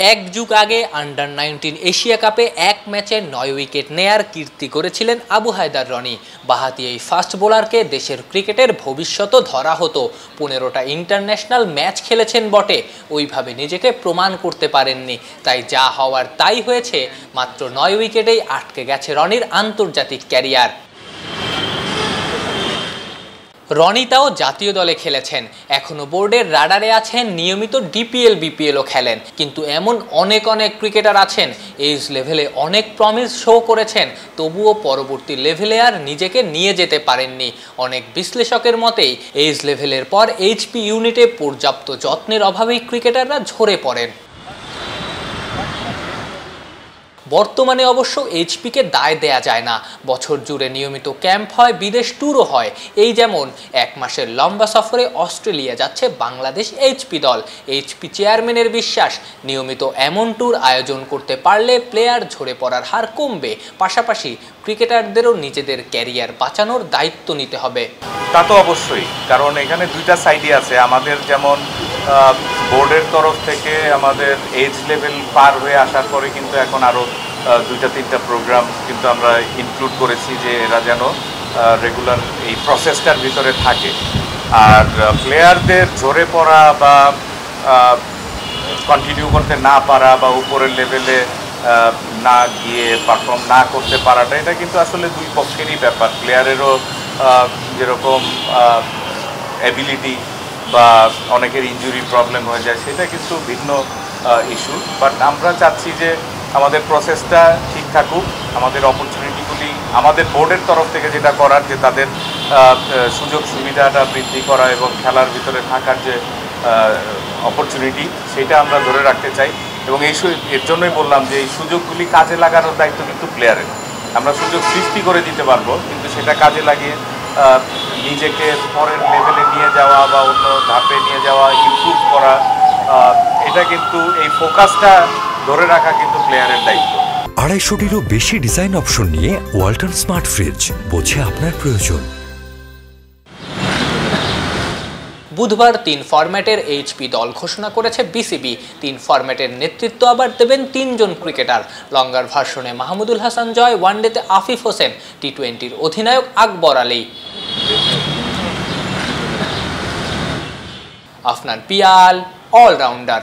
এক যুগ আগে আন্ডার-19 এশিয়া কাপে এক ম্যাচে 9 উইকেট নেয়ার কীর্তি করেছিলেন আবু হায়দার রনি। বাঁহাতি এই ফাস্ট বোলারকে দেশের ক্রিকেটের ভবিষ্যৎও ধরা হতো। 15টা ইন্টারন্যাশনাল ম্যাচ খেলেছেন বটে, ওইভাবে নিজেকে প্রমাণ করতে পারেননি। তাই যা হওয়ার তাই হয়েছে, মাত্র 9 উইকেটেই আটকে গেছে রনির আন্তর্জাতিক ক্যারিয়ার। রনি তাও জাতীয় দলে খেলেছেন, এখনো বোর্ডের রাডারে আছেন, নিয়মিত ডিপিএল বিপিএলও খেলেন। কিন্তু এমন অনেক ক্রিকেটার আছেন এজ লেভেলে অনেক প্রমিস শো করেছেন, তবুও পরবর্তী লেভেলে আর নিজেকে নিয়ে যেতে পারেননি। অনেক বিশ্লেষকের মতেই এজ লেভেলের পর এইচপি ইউনিটে পর্যাপ্ত যত্নের অভাবেই ক্রিকেটাররা ঝরে পড়েন। বর্তমানে অবশ্য এইচপিকে দায় দেয়া যায় না। বছর জুড়ে নিয়মিত ক্যাম্প হয়, বিদেশ ট্যুরও হয়। এই যেমন এক মাসের লম্বা সফরে অস্ট্রেলিয়া যাচ্ছে বাংলাদেশ এইচপি দল। এইচপি চেয়ারম্যানের বিশ্বাস, নিয়মিত এমন ট্যুর আয়োজন করতে পারলে প্লেয়ার ঝরে পড়ার হার কমবে, পাশাপাশি ক্রিকেটারদেরও নিজেদের ক্যারিয়ার বাঁচানোর দায়িত্ব নিতে হবে। তা তো অবশ্যই, কারণ এখানে দুইটা সাইডই আছে। আমাদের যেমন বোর্ডের তরফ থেকে আমাদের এজ লেভেল পার হয়ে আসার পরে কিন্তু এখন আরও 2-3টা প্রোগ্রাম কিন্তু আমরা ইনক্লুড করেছি, যে এরা যেন রেগুলার এই প্রসেসটার ভিতরে থাকে। আর প্লেয়ারদের ঝরে পড়া বা কন্টিনিউ করতে না পারা বা উপরের লেভেলে না গিয়ে পারফর্ম না করতে পারাটা, এটা কিন্তু আসলে দুই পক্ষেরই ব্যাপার। প্লেয়ারেরও যেরকম অ্যাবিলিটি বা অনেকের ইনজুরি প্রবলেম হয়ে যায়, সেটা কিন্তু ভিন্ন ইস্যু। বাট আমরা চাচ্ছি যে আমাদের প্রসেসটা ঠিক থাকুক, আমাদের অপরচুনিটিগুলি আমাদের বোর্ডের তরফ থেকে যেটা করার, যে তাদের সুযোগ সুবিধাটা বৃদ্ধি করা এবং খেলার ভিতরে থাকার যে অপরচুনিটি, সেটা আমরা ধরে রাখতে চাই। এবং এর জন্যই বললাম যে এই সুযোগগুলি কাজে লাগানোর দায়িত্ব কিন্তু প্লেয়ারের। আমরা সুযোগ সৃষ্টি করে দিতে পারবো, কিন্তু সেটা কাজে লাগিয়ে নিজেকে পরের লেভেলে নিয়ে যাওয়া বা অন্য ধাপে নিয়ে যাওয়া, ইমপ্রুভ করা, এটা কিন্তু এই ফোকাসটা ধরে রাখা কিন্তু প্লেয়ারের দায়িত্ব। 250টিরও বেশি ডিজাইন অপশন নিয়ে ওয়ালটন স্মার্ট ফ্রিজ, বোঝে আপনার প্রয়োজন। বুধবার 3 ফরম্যাটের এইচপি দল ঘোষণা করেছে বিসিবি। 3 ফরম্যাটের নেতৃত্ব আবার দেবেন 3 জন ক্রিকেটার। লঙ্গার ভার্সনে মাহমুদুল হাসান জয়, ওয়ানডেতে আফিফ হোসেন, টি-20-র অধিনায়ক আকবর আলী। আফনান পিয়াল অলরাউন্ডার।